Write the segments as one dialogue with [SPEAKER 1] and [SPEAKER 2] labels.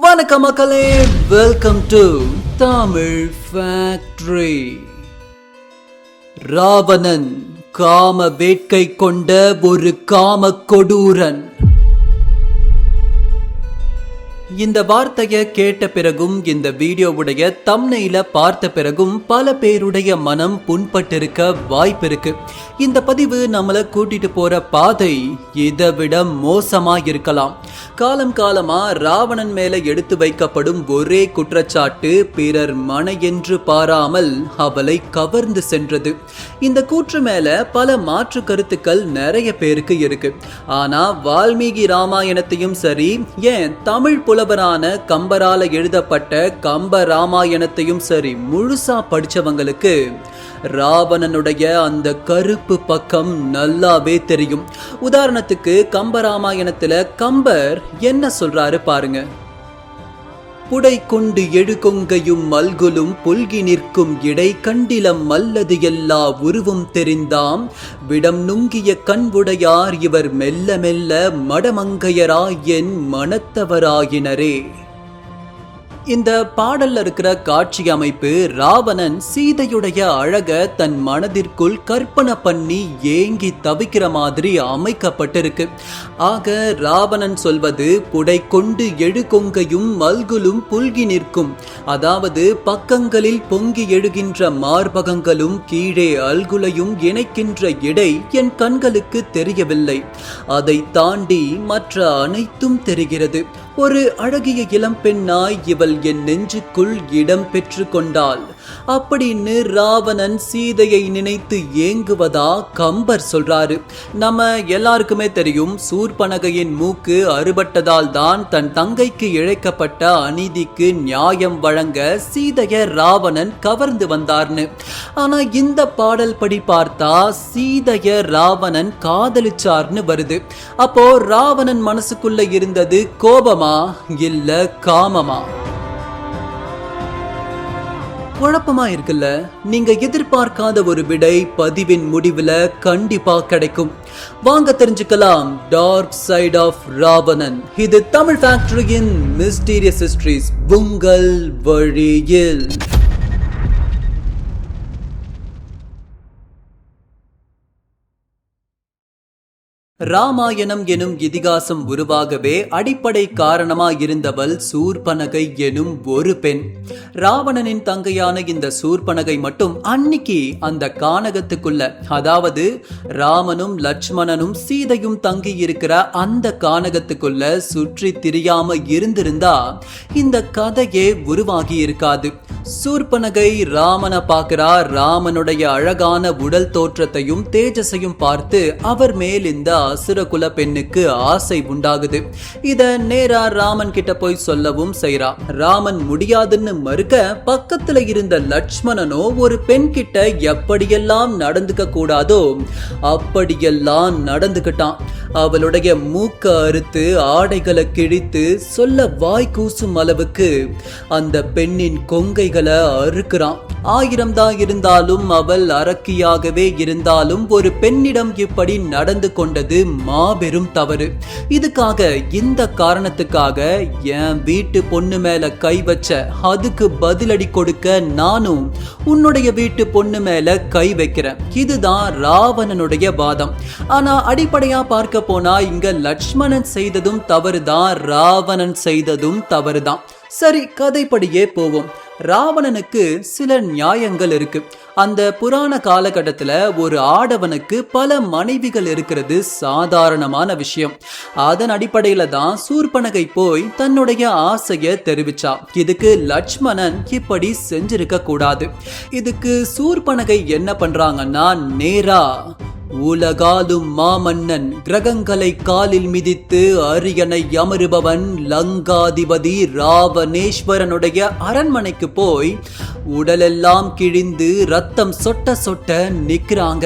[SPEAKER 1] வணக்கம் மக்களே, welcome to Tamil factory. Ravanan காம வேட்கை கொண்ட ஒரு காம கொடூரன். இந்த வார்த்தையை கேட்ட பிறகும் இந்த வீடியோவுடைய தம்ப்நெயில பார்த்த பிறகும் பல பேருடைய மனம் புண்பட்டிருக்க வாய்ப்பு இருக்கு. இந்த பதிவு நம்மளை கூட்டிட்டு போற பாதை இதை விட மோசமா இருக்கலாம். காலம் காலமா ராவணன் மேல எடுத்து வைக்கப்படும் ஒரே குற்றச்சாட்டு பிறர் மனை என்று பாராமல் அவளை கவர்ந்து சென்றது. இந்த கூற்று மேல பல மாற்று கருத்துக்கள் நிறைய பேருக்கு இருக்கு. ஆனா வால்மீகி ராமாயணத்தையும் சரி, ஏன் தமிழ் புலவரான கம்பரால எழுதப்பட்ட கம்ப ராமாயணத்தையும் சரி முழுசா படிச்சவங்களுக்கு ராவணனுடைய அந்த கருப்பு பக்கம் நல்லாவே தெரியும். உதாரணத்துக்கு கம்பராமாயணத்துல கம்பர் என்ன சொல்றாரு பாருங்க. புடை கொண்டு எழுகொங்கையும் மல்குலும் புல்கி நிற்கும் இடை கண்டிலம் மல்லது எல்லா உருவும் தெரிந்தாம் விடம் நுங்கிய கண்வுடையார் இவர் மெல்ல மெல்ல மடமங்கையராய் என் மனத்தவராயினரே. இந்த பாடல்ல இருக்கிற காட்சி அமைப்பு ராவணன் சீதையுடைய அழக தன் மனதிற்குள் கற்பனை பண்ணி ஏங்கி தவிக்கிற மாதிரி அமைக்கப்பட்டிருக்கு. ஆக ராவணன் சொல்வது புடை கொண்டு எழுகொங்கையும் மல்குலும் புல்கி நிற்கும், அதாவது பக்கங்களில் பொங்கி எழுகின்ற மார்பகங்களும் கீழே அல்குலையும் இணைக்கின்ற இடை என் கண்களுக்கு தெரியவில்லை. அதை தாண்டி மற்ற அனைத்தும் தெரிகிறது. ஒரு அழகிய இளம் பெண்ணாய் இவள் என் நெஞ்சுக்குள் இடம் பெற்று கொண்டாள் அப்படின்னு ராவணன் சீதையை நினைத்து ஏங்குவதா கம்பர் சொல்றாரு. நம்ம எல்லாருக்குமே தெரியும், சூர்பனகையின் மூக்கு அறுபட்டதால் தான் தன் தங்கைக்கு இழைக்கப்பட்ட அநீதிக்கு நியாயம் வழங்க சீதைய ராவணன் கவர்ந்து வந்தார்னு. ஆனா இந்த பாடல் படி பார்த்தா சீதைய ராவணன் காதலிச்சார்னு வருது. அப்போ ராவணன் மனசுக்குள்ள இருந்தது கோபமா இல்ல காமமா? குழப்பமா இருக்குல்ல? நீங்க எதிர்பார்க்காத ஒரு விடை பதிவின் முடிவுல கண்டிப்பா கிடைக்கும். வாங்க தெரிஞ்சுக்கலாம் டார்க் சைட் ஆஃப் ராவணன். இது தமிழ் ஃபேக்டரியின் மிஸ்டீரியஸ் ஹிஸ்டரிஸ் உங்கள் வழியில். ராமாயணம் எனும் இதிகாசம் உருவாகவே அடிப்படை காரணமாயிருந்தவள் சூர்பனகை எனும் ஒரு பெண். ராவணனின் தங்கையான இந்த சூர்பனகை மட்டும் அன்னிக்கு அந்த கானகத்துக்குள்ள, அதாவது ராமனும் லட்சுமணனும் சீதையும் தங்கி இருக்கிற அந்த கானகத்துக்குள்ள சுற்றி திரியாம இருந்திருந்தா இந்த கதையே உருவாகி இருக்காது. சூர்பனகை ராமனை பார்க்கிறா. ராமனுடைய அழகான உடல் தோற்றத்தையும் தேஜஸையும் பார்த்து அவர் மேல் இந்த அசுரகுல பெண்ணுக்கு ஆசை உண்டாகுது. இத நேரா ராமன் கிட்ட போய் சொல்லவும் செய்றா. ராமன் முடியாதுன்னு மறுக்க, பக்கத்துல இருந்த லட்சுமணனோ ஒரு பெண் கிட்ட எப்படியெல்லாம் நடந்துக்க கூடாதோ அப்படியெல்லாம் நடந்துகிட்டான். அவளுடைய மூக்க அறுத்து ஆடைகளை கிழித்து சொல்ல வாய் கூசும் அளவுக்கு அந்த பெண்ணின் கொங்கைகளை அறுக்கிறான். 1000 தான் இருந்தாலும் அவள் அரக்கியாகவே இருந்தாலும் ஒரு பெண்ணிடம் இப்படி நடந்து கொண்டது மாபெரும் தவறு. இதுக்காக, இந்த காரணத்துக்காக என் வீட்டு பொண்ணு மேல கை வச்ச, அதுக்கு பதிலடி கொடுக்க நானும் உன்னுடைய வீட்டு பொண்ணு மேல கை வைக்கிறேன். இதுதான் ராவணனுடைய வாதம். ஆனா அடிப்படையா பார்க்க போனா இங்க லட்சுமணன் செய்ததும் தவறுதான், ராவணன் செய்ததும் தவறுதான். சரி, கதைப்படியே போவோம். ராவணனுக்கு சில நியாயங்கள் இருக்கு. அந்த புராண காலகட்டத்துல ஒரு ஆடவனுக்கு பல மனைவிகள் இருக்கிறது சாதாரணமான விஷயம். அதன் அடிப்படையில தான் சூர்பனகை போய் தன்னுடைய ஆசைய தெரிவிச்சா. இதுக்கு லட்சுமணன் இப்படி செஞ்சிருக்க கூடாது. இதுக்கு சூர்பனகை என்ன பண்றாங்கன்னா, நேரா உலகாலும் மாமன்னன் கிரகங்களை காலில் மிதித்து அரியணை அமருபவன் லங்காதிபதி ராவணேஸ்வரனுடைய அரண்மனைக்கு போய் உடலெல்லாம் கிழிந்து ரத்தம் சொட்ட சொட்ட நிக்கிறாங்க.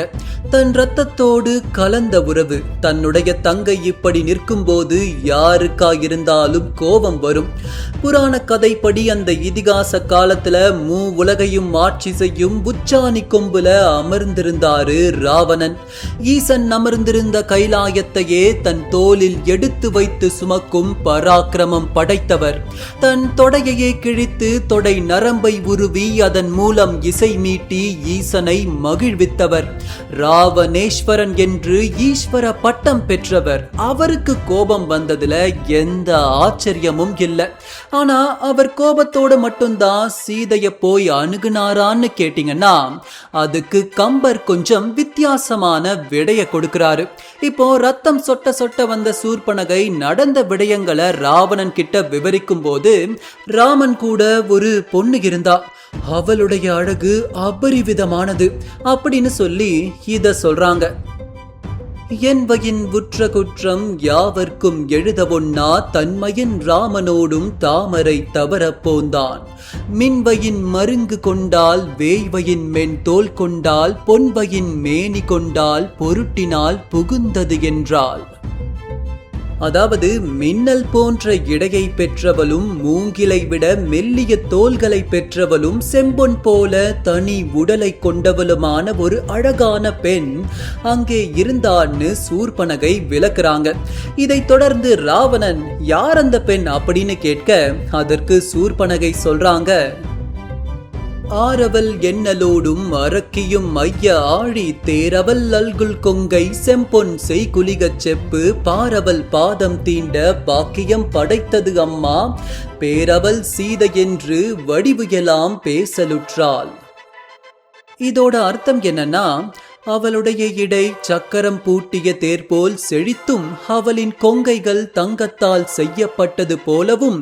[SPEAKER 1] தன் ரத்தத்தோடு கலந்த உறவு தன்னுடைய தங்கை இப்படி நிற்கும் போது யாருக்கா இருந்தாலும் கோபம் வரும். புராண கதைப்படி அந்த இதிகாச காலத்துல உலகையும் ஆட்சி செய்யும் உச்சாணி கொம்புல அமர்ந்திருந்தாரு ராவணன். ஈசன் அமர்ந்திருந்த கைலாயத்தையே தன் தோளில் எடுத்து வைத்து சுமக்கும் பராக்கிரமம் படைத்தவர். தன் தொடையையே கிழித்து தொடை நரம்பை உருவி அதன் மூலம் இசை மீட்டி ஈசனை மகிழ்வித்தவர். ராவணேஸ்வரன் என்று ஈஸ்வர பட்டம் பெற்றவர். அவருக்கு கோபம் வந்ததுல எந்த ஆச்சரியமும் இல்லை. ஆனா அவர் கோபத்தோட மட்டும்தான் சீதைய போய் அணுகுனாரான்னு கேட்டீங்கன்னா அதுக்கு கம்பர் கொஞ்சம் வித்தியாசமான விடைய கொடுக்கிறாரு. இப்போ ரத்தம் சொட்ட சொட்ட வந்த சூர்பனகை நடந்த விடயங்களை ராவணன் கிட்ட விவரிக்கும் போது, ராமன் கூட ஒரு பொண்ணு இருந்தா, அவளுடைய அழகு அபரிவிதமானது அப்படின்னு சொல்லி இத சொல்றாங்க. என்பயின் உற்ற குற்றம் யாவர்க்கும் எழுதவொன்னா தன்மையின் ராமனோடும் தாமரை தவறப் போந்தான். மின்வையின் மருங்கு கொண்டால் வேய்வையின் மென் தோல் கொண்டால் பொன்வையின் மேனி கொண்டால் பொருட்டினால் புகுந்தது என்றாள். அதாவது மின்னல் போன்ற இடையை பெற்றவளும் மூங்கிலை விட மெல்லிய தோள்களை பெற்றவளும் செம்பொன் போல தனி உடலை கொண்டவளுமான ஒரு அழகான பெண் அங்கே இருந்தான்னு சூர்பனகை விளக்குறாங்க. இதை தொடர்ந்து ராவணன் யார் அந்த பெண் அப்படின்னு கேட்க அதற்கு சூர்பனகை சொல்றாங்க, ஆரவல் எண்ணலோடும் அரக்கியும் மைய ஆழி தேரவல் அல்குல் கொங்கை செம்பொன் செய்குலிகச் செப்பு பாரவல் பாதம் தீண்ட பாக்கியம் படைத்தது அம்மா பேரவல் சீதை என்று வடிவு எல்லாம் பேசலுற்றாள். இதோட அர்த்தம் என்னன்னா, அவளுடைய இடை சக்கரம் பூட்டிய தேர்போல் செழித்தும் அவளின் கொங்கைகள் தங்கத்தால் செய்யப்பட்டது போலவும்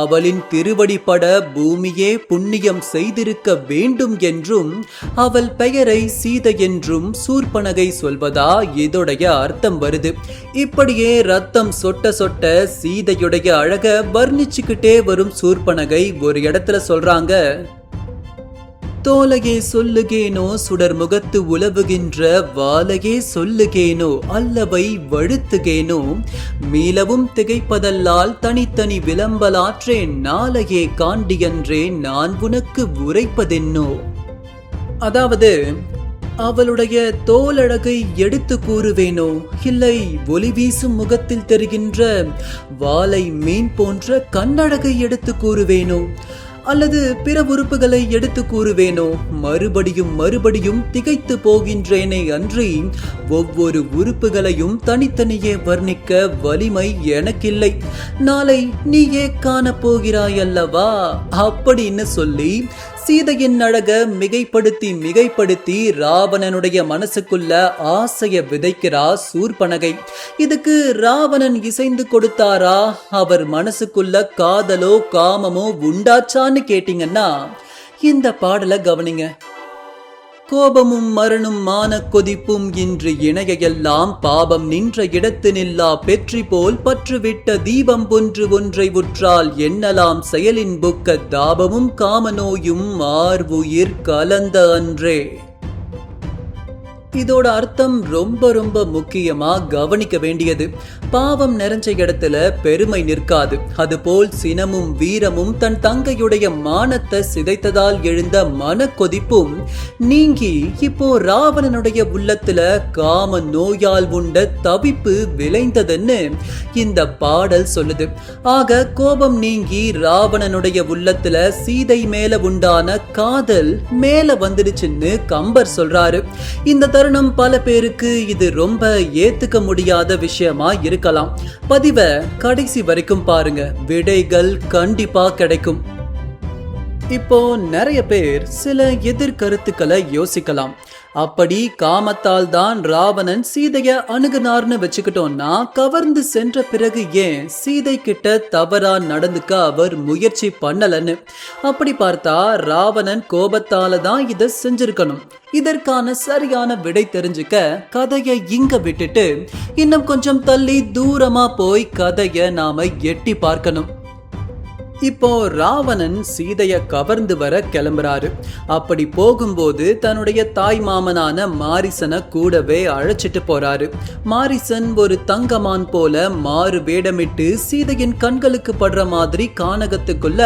[SPEAKER 1] அவளின் திருவடிப்பட பூமியே புண்ணியம் செய்திருக்க வேண்டும் என்றும் அவள் பெயரை சீதை என்றும் சூர்பனகை சொல்வதா இதோடைய அர்த்தம் வருது. இப்படியே ரத்தம் சொட்ட சொட்ட சீதையுடைய அழக வர்ணிச்சுக்கிட்டே வரும் சூர்பனகை ஒரு இடத்துல சொல்றாங்க, தோலையே சொல்லுகேனோ சுடர் முகத்து உலவுகின்ற வாலையே சொல்லுகேனோ அல்லவை வழுத்துகேனோ மீளவும் திகைப்பதல்லால் தனித்தனி விளம்பலாற்றேன் நாளையே காண்டியன்றே நான் உனக்கு உரைப்பதென்னோ. அதாவது அவளுடைய தோலழகை எடுத்து கூறுவேனோ, இல்லை ஒளி வீசும் முகத்தில் தெரிகின்ற வாலை மீன் போன்ற கண்ணழகை எடுத்து கூறுவேனோ, அல்லது பிற உறுப்புகளை எடுத்து கூறுவேனோ, மறுபடியும் மறுபடியும் திகைத்து போகின்றேனே அன்றி ஒவ்வொரு உறுப்புகளையும் தனித்தனியே வர்ணிக்க வலிமை எனக்கில்லை. நாளை நீயே காணப்போகிறாய் அல்லவா அப்படின்னு சொல்லி சீதையின் அழக மிகைப்படுத்தி ராவணனுடைய மனசுக்குள்ள ஆசைய விதைக்கிறா சூர்பனகை. இதுக்கு ராவணன் இசைந்து கொடுத்தாரா, அவர் மனசுக்குள்ள காதலோ காமமோ உண்டாச்சான்னு கேட்டீங்கன்னா இந்த பாடலை கவனிங்க. கோபமும் மரணும் மான கொதிப்பும் இன்று இணையெல்லாம் பாபம் நின்ற இடத்து நில்லா பெற்றி போல் பற்றுவிட்ட தீபம் ஒன்று ஒன்றை உற்றால் எண்ணலாம் செயலின் புக்க தாபமும் காமநோயும் ஆர்வுயிர் கலந்த அன்றே. இதோட அர்த்தம் ரொம்ப ரொம்ப முக்கியமா கவனிக்க வேண்டியது. பாவம் நிறைஞ்ச இடத்துல பெருமை நிற்காது. அதுபோல் சினமும் வீரமும் தன் தங்கையுடைய மானத்தை சிதைத்ததால் எழுந்த மன கொதிப்பும் நீங்கி இப்போ ராவணனுடைய உள்ளத்துல காம நோயால் உண்ட தவிப்பு விளைந்ததுன்னு இந்த பாடல் சொல்லுது. ஆக கோபம் நீங்கி ராவணனுடைய உள்ளத்துல சீதை மேல உண்டான காதல் மேல வந்துடுச்சுன்னு கம்பர் சொல்றாரு. இந்த தருணம் பல பேருக்கு இது ரொம்ப ஏத்துக்க முடியாத விஷயமா இருக்கலாம். பதிவை கடைசி வரைக்கும் பாருங்க, விடைகள் கண்டிப்பா கிடைக்கும். இப்போ நிறைய பேர் சில எதிர்கருத்துக்களை யோசிக்கலாம். அப்படி காமத்தால் தான் ராவணன் சீதைய அணுகுனார்னு வச்சுக்கிட்டோம்னா, கவர்ந்து சென்ற பிறகு ஏன் சீதை கிட்ட தவறா நடந்துக்க அவர் முயற்சி பண்ணலன்னு? அப்படி பார்த்தா ராவணன் கோபத்தால தான் இதை செஞ்சிருக்கணும். இதற்கான சரியான விடை தெரிஞ்சுக்க கதையை இங்க விட்டுட்டு இன்னும் கொஞ்சம் தள்ளி தூரமா போய் கதையை நாம எட்டி பார்க்கணும். இப்போ ராவணன் சீதைய கவர்ந்து வர கிளம்புறாரு. அப்படி போகும்போது தன்னுடைய தாய் மாமனான மாரிசனை கூடவே அழைச்சிட்டு போறாரு. மாரிசன் ஒரு தங்கமான் போல மாறு வேடமிட்டு சீதையின் கண்களுக்கு படுற மாதிரி கானகத்துக்குள்ள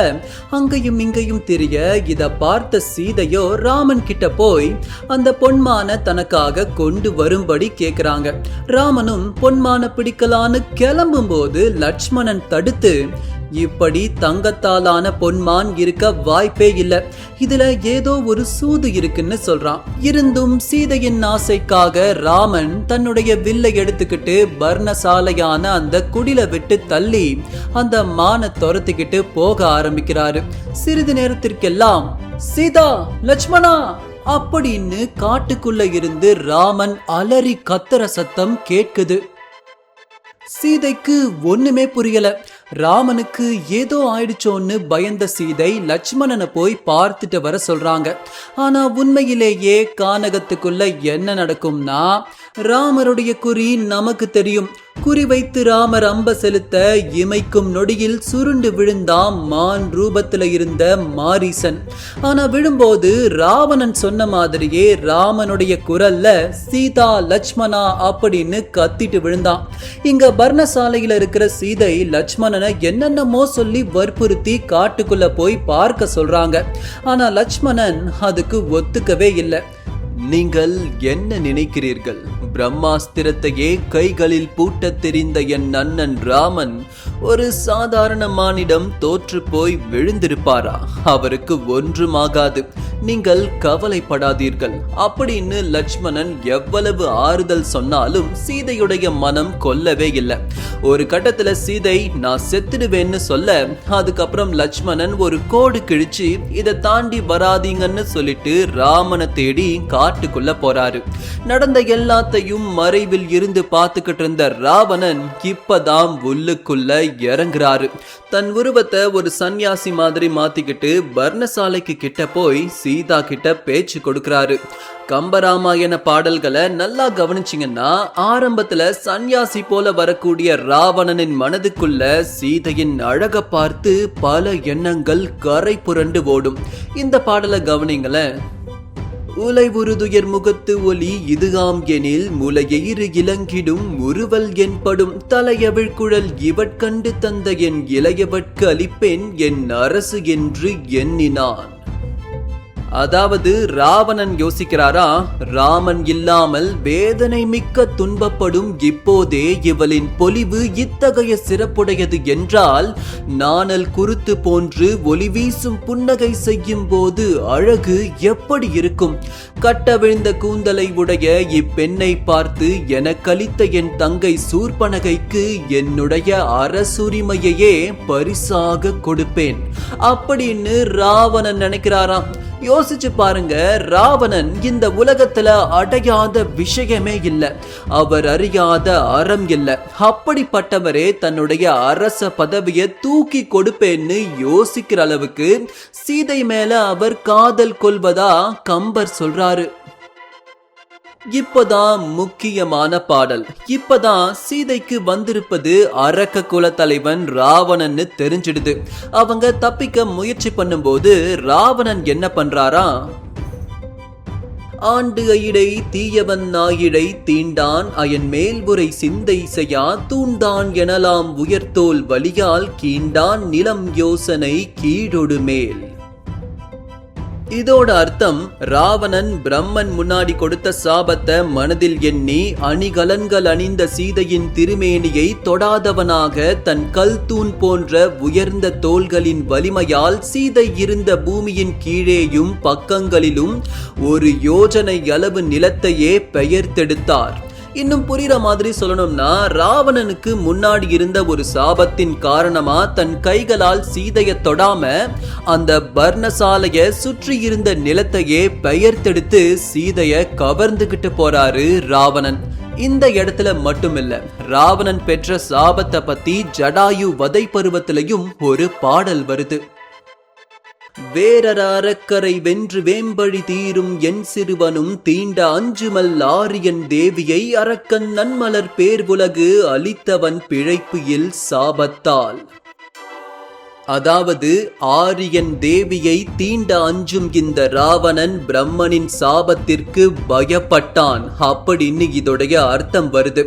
[SPEAKER 1] அங்கேயும் இங்கேயும் திரிய, இத பார்த்த சீதையோ ராமன் கிட்ட போய் அந்த பொன்மான தனக்காக கொண்டு வரும்படி கேக்குறாங்க. ராமனும் பொன்மான பிடிக்கலான்னு கிளம்பும் போது லட்சுமணன் தடுத்து, இப்படி தங்கத்தாலான பொன்மான் இருக்க வாய்ப்பே இல்ல, இதுல ஏதோ ஒரு சூது இருக்குன்னு சொல்றான். இருந்தும் சீதையின் ஆசைக்காக ராமன் தன்னுடைய வில்லை எடுத்துக்கிட்டு பர்ணசாலையான அந்த குடில விட்டு தள்ளி அந்த மான துரத்திக்கிட்டு போக ஆரம்பிக்கிறாரு. சிறிது நேரத்திற்கெல்லாம் சீதா, லட்சுமணா அப்படின்னு காட்டுக்குள்ள இருந்து ராமன் அலறி கத்துற சத்தம் கேட்குது. சீதைக்கு ஒண்ணுமே புரியல. ராமனுக்கு ஏதோ ஆயிடுச்சோன்னு பயந்த சீதை லட்சுமணனை போய் பார்த்துட்டு வர சொல்றாங்க. ஆனா உண்மையிலேயே கானகத்துக்குள்ள என்ன நடக்கும்னா, ராமருடைய குறி நமக்கு தெரியும். குறி வைத்து ராமர் அம்ப செலுத்த இமைக்கும் நொடியில் சுருண்டு விழுந்தாம் மான் ரூபத்துல இருந்த மாரீசன். ஆனா விழும்போது ராவணன் சொன்ன மாதிரியே ராமனுடைய குரல்ல சீதா, லட்சுமணா அப்படின்னு கத்திட்டு விழுந்தான். இங்க பர்ணசாலையில இருக்கிற சீதை லட்சுமணனை என்னென்னமோ சொல்லி வற்புறுத்தி காட்டுக்குள்ள போய் பார்க்க சொல்றாங்க. ஆனா லட்சுமணன் அதுக்கு ஒத்துக்கவே இல்லை. நீங்கள் என்ன நினைக்கிறீர்கள்? பிரம்மாஸ்திரத்தையே கைகளில் பூட்ட தெரிந்த என் அண்ணன் ராமன் ஒரு சாதாரண மானிடம் தோற்று போய் விழுந்திருப்பாரா? அவருக்கு ஒன்றுமாகாது, நீங்கள் கவலைப்படாதீர்கள் அப்படின்னு லட்சுமணன் எவ்வளவு ஆறுதல் சொன்னாலும் சீதையுடைய மனம் கொல்லவே இல்லை. ஒரு கட்டத்துல சீதை நான் செத்துடுவேன்னு சொல்ல, அதுக்கப்புறம் லட்சுமணன் ஒரு கோடு கிழிச்சு இதை தாண்டி வராதீங்கன்னு சொல்லிட்டு ராமனை தேடி காட்டுக்குள்ள போறாரு. நடந்த எல்லாத்தையும் மறைவில் இருந்து பார்த்துக்கிட்டு இருந்த ராவணன் இப்பதான் உள்ளுக்குள்ள இறங்குறாரு. தன் உருவத்தை ஒரு சன்னியாசி மாதிரி மாத்திக்கிட்டு பர்ணசாலைக்கு கிட்ட போய் சீதா கிட்ட பேச்சு கொடுக்கிறாரு. கம்பராமாயண பாடல்களை நல்லா கவனிச்சிங்கன்னா ஆரம்பத்துல சன்னியாசி போல வரக்கூடிய ராவணனின் மனதுக்குள்ள சீதையின் அழக பார்த்து பல எண்ணங்கள் கரை புரண்டு ஓடும். இந்த பாடலை கவனிங்களேன். உலை உருதுயர் முகத்து ஒலி இதுகாம் எனில் முலையெயிறு இலங்கிடும் முறுவல் என்படும் தலையவிழ் குழல் இவட்கண்டு தந்த என் இளையவட்கு அளிப்பேன் என் அரசு என்று எண்ணினான். அதாவது ராவணன் யோசிக்கிறாரா, ராமன் இல்லாமல் வேதனை மிக்க துன்பப்படும் இப்போதே இவளின் பொலிவு இத்தகைய சிறப்புடையது என்றால், நாணல் குருத்து போன்று ஒளி வீசும் புன்னகை செய்யும் போது அழகு எப்படி இருக்கும்? கட்டவிழ்ந்த கூந்தலை உடைய இப்பெண்ணை பார்த்து எனக்களித்த என் தங்கை சூர்பனகைக்கு என்னுடைய அரசுரிமையையே பரிசாக கொடுப்பேன் அப்படின்னு ராவணன் நினைக்கிறாராம். யோசிச்சு பாருங்க, ராவணன் இந்த உலகத்துல அடையாத விஷயமே இல்லை, அவர் அறியாத அறம் இல்லை. அப்படிப்பட்டவரே தன்னுடைய அரச பதவியை தூக்கி கொடுப்பேன்னு யோசிக்கிற அளவுக்கு சீதை மேல அவர் காதல் கொள்வதா கம்பர் சொல்றாரு. இப்பதான் முக்கியமான பாடல். இப்பதான் சீதைக்கு வந்திருப்பது அரக்க குல தலைவன் ராவணன்னு தெரிஞ்சிடுது. அவங்க தப்பிக்க முயற்சி பண்ணும்போது ராவணன் என்ன பண்றாரா, ஆண்டு அயிடை தீயவன் நாயிடை தீண்டான் அயன் மேல் உரை சிந்தை செய்யா தூண்டான் எனலாம் உயர்த்தோல் வலியால் கீண்டான் நிலம் யோசனை கீழொடு மேல். இதோட அர்த்தம், ராவணன் பிரம்மன் முன்னாடி கொடுத்த சாபத்தை மனதில் எண்ணி அணிகலன்கள் அணிந்த சீதையின் திருமேனியை தொடாதவனாக தன் கல் தூண் போன்ற உயர்ந்த தோள்களின் வலிமையால் சீதை இருந்த பூமியின் கீழேயும் பக்கங்களிலும் ஒரு யோஜனை அளவு நிலத்தையே பெயர்த்தெடுத்தார். இன்னும் புரியுற மாதிரி சொல்லணும்னா, ராவணனுக்கு முன்னாடி இருந்த ஒரு சாபத்தின் காரணமா தன் கைகளால் சீதையை தொடாம அந்த பர்ணசாலைய சுற்றி இருந்த நிலத்தையே பெயர்த்தெடுத்து சீதைய கவர்ந்துகிட்டு போறாரு ராவணன். இந்த இடத்துல மட்டுமில்ல, ராவணன் பெற்ற சாபத்தை பத்தி ஜடாயு வதை பருவத்திலையும் ஒரு பாடல் வருது. வேரரக்கரை வென்று வேம்பழி தீரும் என் சிறுவனும் தீண்ட அஞ்சுமல் ஆரியன் தேவியை அரக்கன் நன்மலர் பேர் உலகு அளித்தவன் பிழைப்பு இல் சாபத்தால். அதாவது ஆரியன் தேவியை தீண்ட அஞ்சும் இந்த ராவணன் பிரம்மனின் சாபத்திற்கு பயப்பட்டான் அப்படின்னு இதோடைய அர்த்தம் வருது.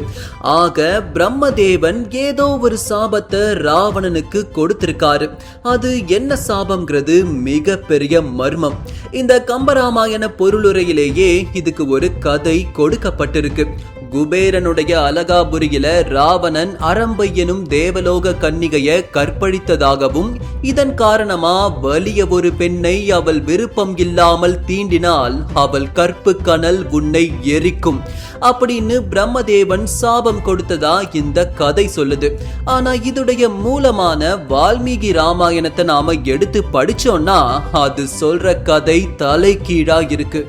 [SPEAKER 1] ஆக பிரம்மதேவன் ஏதோ ஒரு சாபத்தை ராவணனுக்கு கொடுத்திருக்காரு. அது என்ன சாபம்ங்கிறது மிக பெரிய மர்மம். இந்த கம்பராமாயண பொருளுரையிலேயே இதுக்கு ஒரு கதை கொடுக்கப்பட்டிருக்கு. குபேரனுடைய அலகாபுரியில ராவணன் அரம்பை எனும் தேவலோக கன்னிகைய கற்பழித்ததாகவும் இதன் காரணமா வலிய ஒரு பெண்ணை அவள் விருப்பம் இல்லாமல் தீண்டினால் அவள் கற்பு கனல் உன்னை எரிக்கும் அப்படின்னு பிரம்மதேவன் சாபம் கொடுத்ததா இந்த கதை சொல்லுது. ஆனா இதுடைய மூலமான வால்மீகி ராமாயணத்தை நாம எடுத்து படிச்சோம்னா அது சொல்ற கதை தலைகீழா இருக்கு.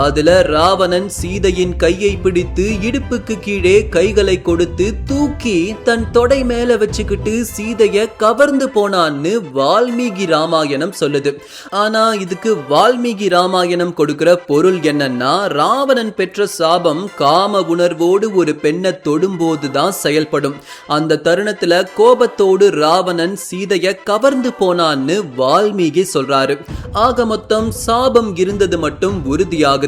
[SPEAKER 1] அதுல ராவணன் சீதையின் கையை பிடித்து இடுப்புக்கு கீழே கைகளை கொடுத்து தூக்கி தன் தொடை மேல வச்சுக்கிட்டு சீதைய கவர்ந்து போனான்னு வால்மீகி ராமாயணம் சொல்லுது. ஆனா இதுக்கு வால்மீகி ராமாயணம் கொடுக்கிற பொருள் என்னன்னா, ராவணன் பெற்ற சாபம் காம உணர்வோடு ஒரு பெண்ணை தொடும்போதுதான் செயல்படும். அந்த தருணத்துல கோபத்தோடு ராவணன் சீதைய கவர்ந்து போனான்னு வால்மீகி சொல்றாரு. ஆக மொத்தம் சாபம் இருந்தது மட்டும் உறுதியாக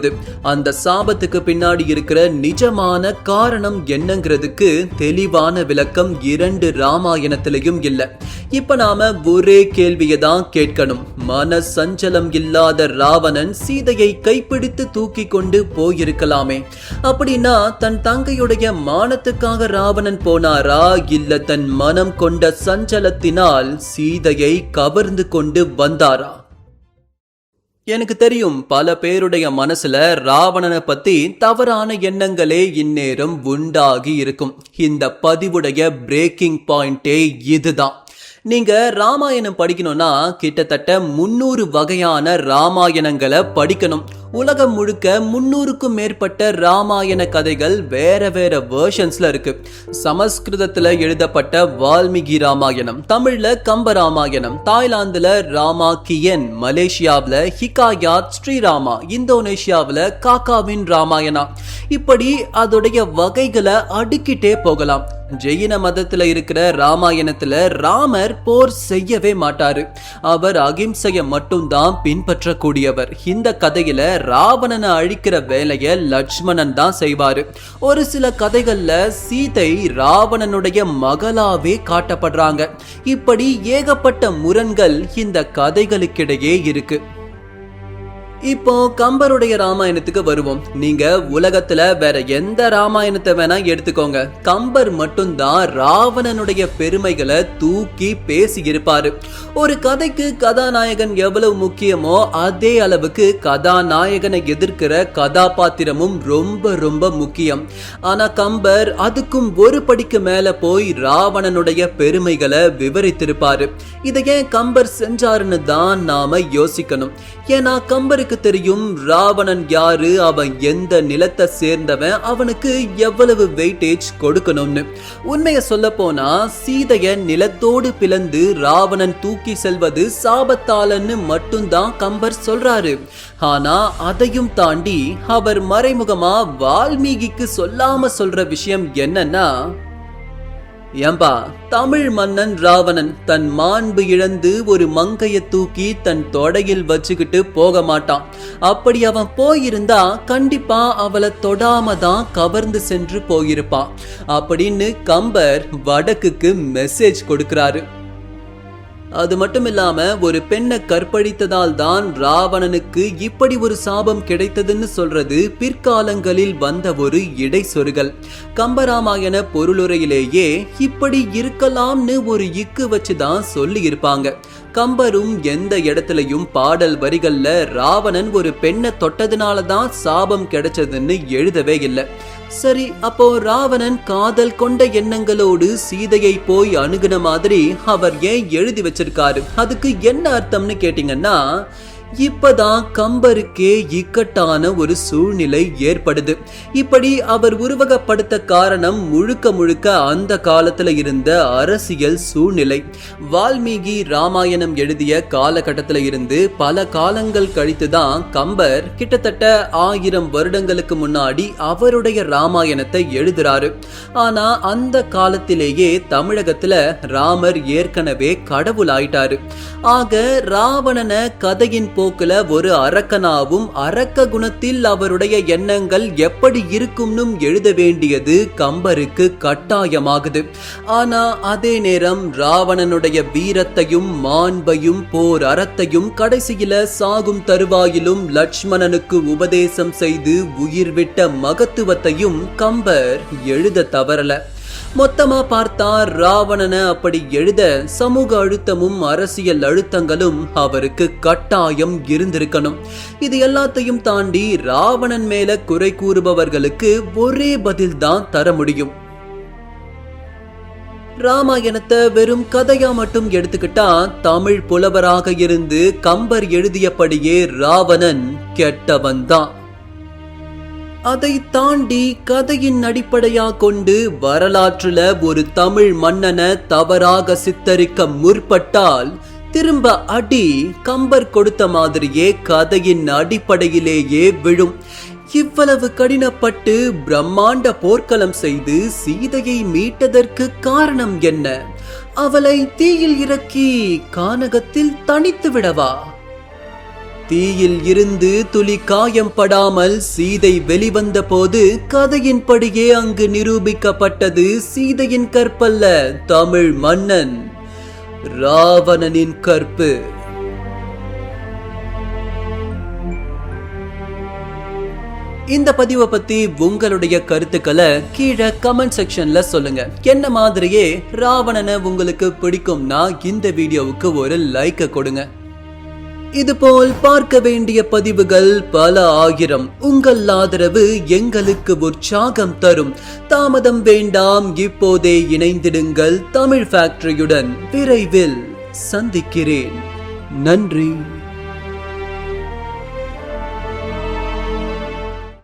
[SPEAKER 1] அந்த சாபத்துக்கு பின்னாடி இருக்கிற நிஜமான காரணம் என்னங்கிறதுக்கு தெளிவான விளக்கம் 2 ராமாயணத்திலையும் இல்ல. இப்ப நாம ஒரே கேள்வியை தான் கேட்கணும். மன சஞ்சலம் இல்லாத ராவணன் சீதையை கைப்பிடித்து தூக்கி கொண்டு போயிருக்கலாமே. அப்படின்னா தன் தங்கையுடைய மானத்துக்காக ராவணன் போனாரா, இல்ல தன் மனம் கொண்ட சஞ்சலத்தினால் சீதையை கவர்ந்து கொண்டு வந்தாரா? எனக்கு தெரியும் பல பேருடைய மனசுல ராவணனை பத்தி தவறான எண்ணங்களே இந்நேரம் உண்டாகி இருக்கும். இந்த பதிவுடைய பிரேக்கிங் பாயிண்டே இதுதான். நீங்க ராமாயணம் படிக்கணும்னா கிட்டத்தட்ட 300 வகையான ராமாயணங்களை படிக்கணும். உலகம் முழுக்க 300க்கும் மேற்பட்ட ராமாயண கதைகள் வேற வேற வெர்ஷன்ஸ்ல இருக்கு. சமஸ்கிருதத்துல எழுதப்பட்ட வால்மீகி ராமாயணம், தமிழ்ல கம்பராமாயணம், தாய்லாந்துல ராமாக்கியன், மலேசியாவில ஹிகாயாத் ஸ்ரீராமா, இந்தோனேஷியாவில காக்காவின் ராமாயணா. இப்படி அதோடைய வகைகளை அடுக்கிட்டே போகலாம். ஜெயின மதத்துல இருக்கிற ராமாயணத்துல ராமர் போர் செய்யவே மாட்டாரு. அவர் அகிம்சையை மட்டும்தான் பின்பற்றக்கூடியவர். இந்த கதையில ராவணனை அழிக்கிற வேலையை லட்சுமணன் தான் செய்வாரு. ஒரு சில கதைகள்ல சீதை ராவணனுடைய மகளாவே காட்டப்படுறாங்க. இப்படி ஏகப்பட்ட முரண்கள் இந்த கதைகளுக்கிடையே இருக்கு. இப்போ கம்பருடைய ராமாயணத்துக்கு வருவோம். நீங்க உலகத்துல வேற எந்த ராமாயணத்தை வேணா எடுத்துக்கோங்க, கம்பர் மட்டும்தான் ராவணனுடைய பெருமைகளை தூக்கி பேசி இருப்பாரு. ஒரு கதைக்கு கதாநாயகன் எவ்வளவு முக்கியமோ அதே அளவுக்கு கதாநாயகனை எதிர்க்கிற கதாபாத்திரமும் ரொம்ப ரொம்ப முக்கியம். ஆனா கம்பர் அதுக்கும் ஒரு படிக்கு மேல போய் ராவணனுடைய பெருமைகளை விவரித்திருப்பாரு. இதை ஏன் கம்பர் செஞ்சாருன்னு தான் நாம யோசிக்கணும். ஏன்னா கம்பருக்கு தெரியும் ராவணன் யாரு, அவன் எந்த நிலத்தை சேர்ந்தவன், அவனுக்கு எவ்வளவு வெயிட்டேஜ் கொடுக்கணும்னு. உண்மையை சொல்ல போனா சீதைய நிலத்தோடு பிளந்து ராவணன் தூக்கி செல்வது சாபத்தாலன்னு மட்டும்தான் கம்பர் சொல்றாரு. ஆனா அதையும் தாண்டி அவர் மறைமுகமா வால்மீகிக்கு சொல்லாம சொல்ற விஷயம் என்னன்னா, ஏம்பா தமிழ் மன்னன் ராவணன் தன் மாண்பு இழந்து ஒரு மங்கைய தூக்கி தன் தொடையில் வச்சுக்கிட்டு போக மாட்டான். அப்படி அவன் போயிருந்தா கண்டிப்பா அவளை தொடாம தான் கவர்ந்து சென்று போயிருப்பான் அப்படின்னு கம்பர் வடக்குக்கு மெசேஜ் கொடுக்கிறாரு. அது மட்டும் இல்லாம ஒரு பெண்ணை கற்பழித்ததால் தான் ராவணனுக்கு இப்படி ஒரு சாபம் கிடைத்ததுன்னு சொல்றது பிற்காலங்களில் வந்த ஒரு இடைச்சொருகள். கம்பராமாயண பொருளுரையிலேயே இப்படி இருக்கலாம்னு ஒரு இக்கு வச்சுதான் சொல்லி இருப்பாங்க. கம்பரும் எந்த இடத்துலயும் பாடல் வரிகள்ல ராவணன் ஒரு பெண்ணை தொட்டதுனாலதான் சாபம் கிடைச்சதுன்னு எழுதவே இல்லை. சரி, அப்போ ராவணன் காதல் கொண்ட எண்ணங்களோடு சீதையை போய் அணுகுன மாதிரி அவர் ஏன் எழுதி வச்சிருக்காரு? அதுக்கு என்ன அர்த்தம்னு கேட்டீங்கன்னா, இப்பதான் கம்பருக்கே இக்கட்டான ஒரு சூழ்நிலை ஏற்படுது. இப்படி அவர் உருவகப்படுத்த காரணம் முழுக்க முழுக்க அந்த காலத்துல இருந்த அரசியல் சூழ்நிலை. வால்மீகி ராமாயணம் எழுதிய காலகட்டத்துல இருந்து பல காலங்கள் கழித்துதான் கம்பர் கிட்டத்தட்ட 1000 வருடங்களுக்கு முன்னாடி அவருடைய ராமாயணத்தை எழுதுறாரு. ஆனா அந்த காலத்திலேயே தமிழகத்துல ராமர் ஏற்கனவே கடவுள் ஆயிட்டாரு. ஆக ராவணனை கதையின் போக்குல ஒரு அரக்கனாவும் அரக்க குணத்தில் அவருடைய எண்ணங்கள் எப்படி இருக்கும்னு எழுத வேண்டியது கம்பருக்கு கட்டாயமாகுது. ஆனா அதே நேரம் ராவணனுடைய வீரத்தையும் மாண்பையும் போர் அறத்தையும் கடைசியில சாகும் தருவாயிலும் லட்சுமணனுக்கு உபதேசம் செய்து உயிர் விட்ட மகத்துவத்தையும் கம்பர் எழுத தவறல. மொத்தமா பார்த்தா ராவணனை அப்படி எழுத சமூக அழுத்தமும் அரசியல் அழுத்தங்களும் அவருக்கு கட்டாயம் இருந்திருக்கணும். இது எல்லாத்தையும் தாண்டி ராவணன் மேல குறை கூறுபவர்களுக்கு ஒரே பதில் தான் தர முடியும். ராமாயணத்தை வெறும் கதையா மட்டும் எடுத்துக்கிட்டா தமிழ் புலவராக இருந்து கம்பர் எழுதியபடியே ராவணன் கெட்டவன் தான். அதை தாண்டி கதையின் அடிப்படையா கொண்டு வரலாற்றுல ஒரு தமிழ் மன்னனை தவறாக சித்தரிக்க முற்பட்டால் திரும்ப அடி கம்பர் கொடுத்த மாதிரியே கதையின் அடிப்படையிலேயே விழும். இவ்வளவு கடினப்பட்டு பிரம்மாண்ட போர்க்களம் செய்து சீதையை மீட்டதற்கு காரணம் என்ன? அவளை தீயில் இறக்கி கானகத்தில் தனித்து விடவா? தீயில் இருந்து துளி காயம் படாமல் சீதை வெளிவந்த போது கதையின்படியே அங்கு நிரூபிக்கப்பட்டது சீதையின் கற்பல்ல, தமிழ் மன்னன் ராவணனின் கற்பு. இந்த பதிவை பத்தி உங்களுடைய கருத்துக்களை கீழே கமெண்ட் செக்ஷன்ல சொல்லுங்க. என்ன மாதிரியே ராவணனை உங்களுக்கு பிடிக்கும்னா இந்த வீடியோவுக்கு ஒரு லைக் கொடுங்க. இதுபோல் பார்க்க வேண்டிய பதிவுகள் பல ஆயிரம். உங்கள் ஆதரவு எங்களுக்கு உற்சாகம் தரும். தாமதம் வேண்டாம், இப்போதே இணைந்திடுங்கள் தமிழ் ஃபேக்டரியுடன். விரைவில் சந்திக்கிறேன். நன்றி.